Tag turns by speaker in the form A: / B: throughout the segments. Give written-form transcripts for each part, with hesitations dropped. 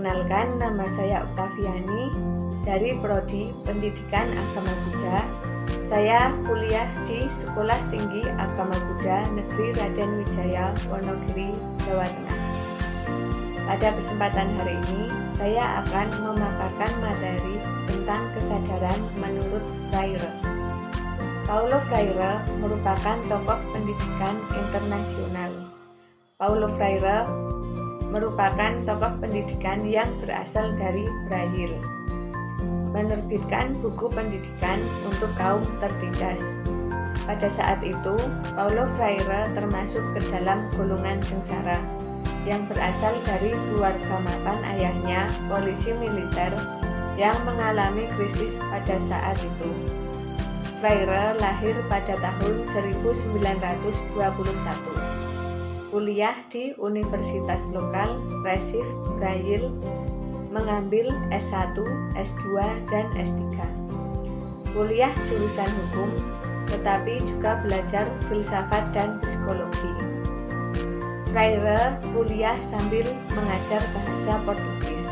A: Perkenalkan, nama saya Oktaviani dari Prodi Pendidikan Agama Buddha. Saya kuliah di Sekolah Tinggi Agama Buddha Negeri Raden Wijaya, Wonogiri, Jawa Tengah. Pada kesempatan hari ini, saya akan memaparkan materi tentang kesadaran menurut Freire. Paulo Freire merupakan tokoh pendidikan internasional. Paulo Freire merupakan tokoh pendidikan yang berasal dari Brasil. Menerbitkan buku pendidikan untuk kaum tertindas. Pada saat itu, Paulo Freire termasuk ke dalam golongan sengsara yang berasal dari keluarga mapan ayahnya, polisi militer yang mengalami krisis pada saat itu. Freire lahir pada tahun 1921. Kuliah di universitas lokal Recife, Brasil, mengambil S1, S2, dan S3. Kuliah jurusan hukum, tetapi juga belajar filsafat dan psikologi. Freire kuliah sambil mengajar bahasa Portugis.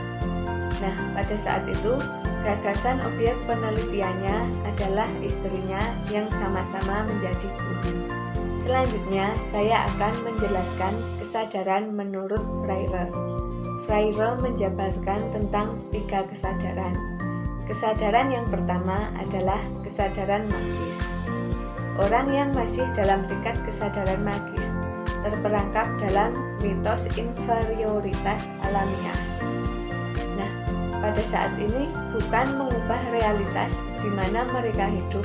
A: Nah, pada saat itu, gagasan objek penelitiannya adalah istrinya yang sama-sama menjadi guru. Selanjutnya, saya akan menjelaskan kesadaran menurut Freire. Freire menjabarkan tentang 3 kesadaran. Kesadaran yang pertama adalah kesadaran magis. Orang yang masih dalam tingkat kesadaran magis terperangkap dalam mitos inferioritas alamiah. Nah, pada saat ini bukan mengubah realitas di mana mereka hidup,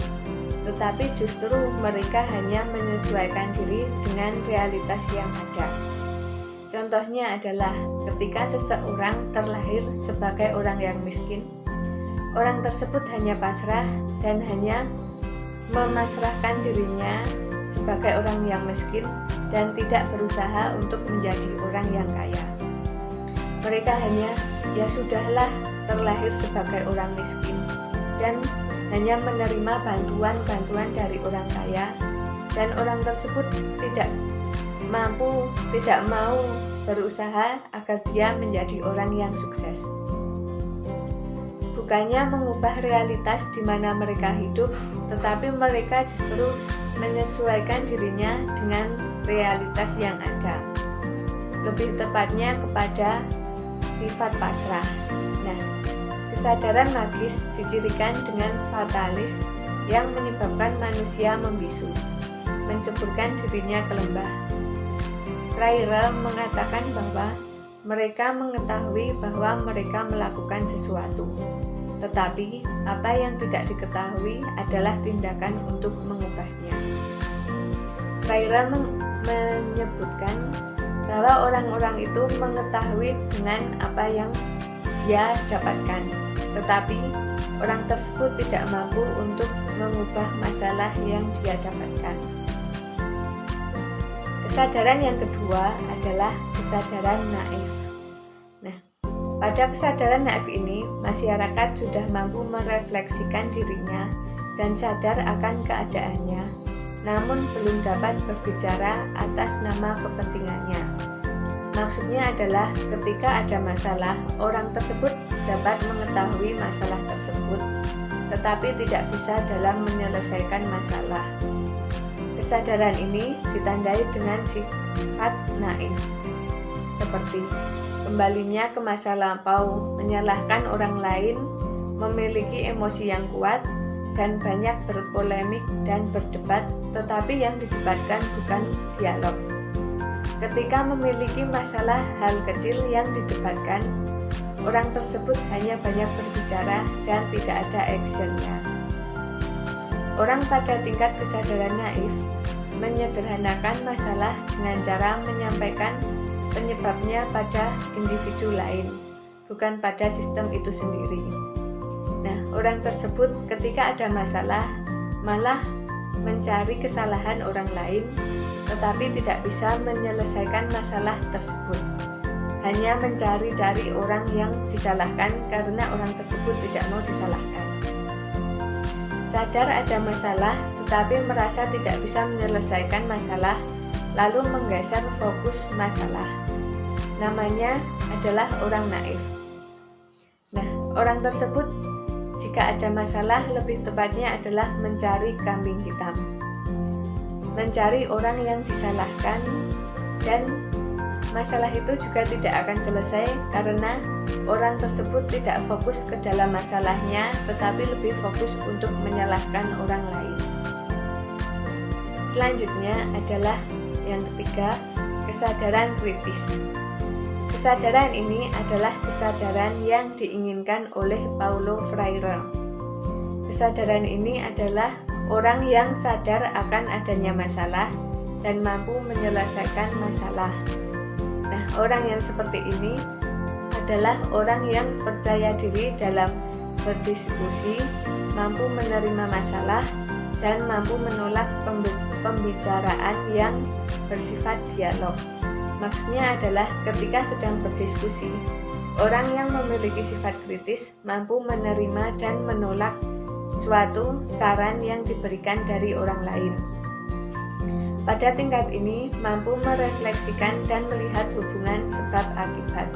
A: tetapi justru mereka hanya menyesuaikan diri dengan realitas yang ada. Contohnya adalah ketika seseorang terlahir sebagai orang yang miskin, orang tersebut hanya pasrah dan hanya memasrahkan dirinya sebagai orang yang miskin dan tidak berusaha untuk menjadi orang yang kaya. Mereka hanya, ya sudahlah, terlahir sebagai orang miskin dan hanya menerima bantuan-bantuan dari orang kaya, dan orang tersebut tidak mau berusaha agar dia menjadi orang yang sukses. Bukannya mengubah realitas di mana mereka hidup, tetapi mereka justru menyesuaikan dirinya dengan realitas yang ada. Lebih tepatnya kepada sifat pasrah. Nah, kesadaran magis dicirikan dengan fatalis yang menyebabkan manusia membisu, menceburkan dirinya ke lembah. Freire mengatakan bahwa mereka mengetahui bahwa mereka melakukan sesuatu, tetapi apa yang tidak diketahui adalah tindakan untuk mengubahnya. Freire menyebutkan bahwa orang-orang itu mengetahui dengan apa yang dia dapatkan, tetapi orang tersebut tidak mampu untuk mengubah masalah yang dia dapatkan. Kesadaran yang kedua adalah kesadaran naif. Nah, pada kesadaran naif ini, masyarakat sudah mampu merefleksikan dirinya dan sadar akan keadaannya, namun belum dapat berbicara atas nama kepentingannya. Maksudnya adalah ketika ada masalah, orang tersebut dapat mengetahui masalah tersebut, tetapi tidak bisa dalam menyelesaikan masalah. Kesadaran ini ditandai dengan sifat naif, seperti kembalinya ke masa lampau, menyalahkan orang lain, memiliki emosi yang kuat, dan banyak berpolemik dan berdebat, tetapi yang didebatkan bukan dialog. Ketika memiliki masalah hal kecil yang didebatkan, orang tersebut hanya banyak berbicara dan tidak ada actionnya. Orang pada tingkat kesadaran naif menyederhanakan masalah dengan cara menyampaikan penyebabnya pada individu lain, bukan pada sistem itu sendiri. Nah, orang tersebut ketika ada masalah malah mencari kesalahan orang lain, tetapi tidak bisa menyelesaikan masalah tersebut. Hanya mencari-cari orang yang disalahkan karena orang tersebut tidak mau disalahkan. Sadar ada masalah, tetapi merasa tidak bisa menyelesaikan masalah, lalu menggeser fokus masalah. Namanya adalah orang naif. orang tersebut jika ada masalah lebih tepatnya adalah mencari kambing hitam, mencari orang yang disalahkan, dan masalah itu juga tidak akan selesai karena orang tersebut tidak fokus ke dalam masalahnya tetapi lebih fokus untuk menyalahkan orang lain. Selanjutnya adalah yang ketiga, kesadaran kritis. Kesadaran ini adalah kesadaran yang diinginkan oleh Paulo Freire. Kesadaran ini adalah orang yang sadar akan adanya masalah dan mampu menyelesaikan masalah. Nah, orang yang seperti ini adalah orang yang percaya diri dalam berdiskusi, mampu menerima masalah, dan mampu menolak pembicaraan yang bersifat dialog. Maksudnya adalah ketika sedang berdiskusi, orang yang memiliki sifat kritis mampu menerima dan menolak suatu saran yang diberikan dari orang lain. Pada tingkat ini, mampu merefleksikan dan melihat hubungan sebab akibat.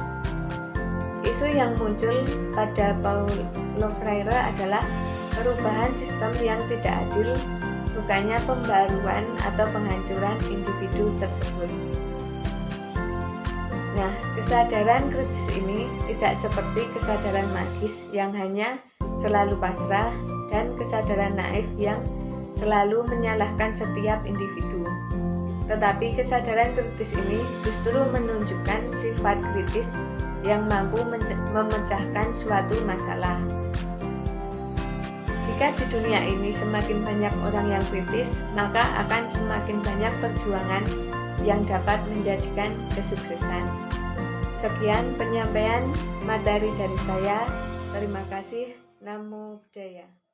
A: Isu yang muncul pada Paulo Freire adalah perubahan sistem yang tidak adil, bukannya pembaruan atau penghancuran individu tersebut. Nah, kesadaran kritis ini tidak seperti kesadaran magis yang hanya selalu pasrah dan kesadaran naif yang selalu menyalahkan setiap individu. Tetapi kesadaran kritis ini justru menunjukkan sifat kritis yang mampu memecahkan suatu masalah. Jika di dunia ini semakin banyak orang yang kritis, maka akan semakin banyak perjuangan yang dapat menjadikan kesuksesan. Sekian penyampaian materi dari saya. Terima kasih. Namo Buddhaya.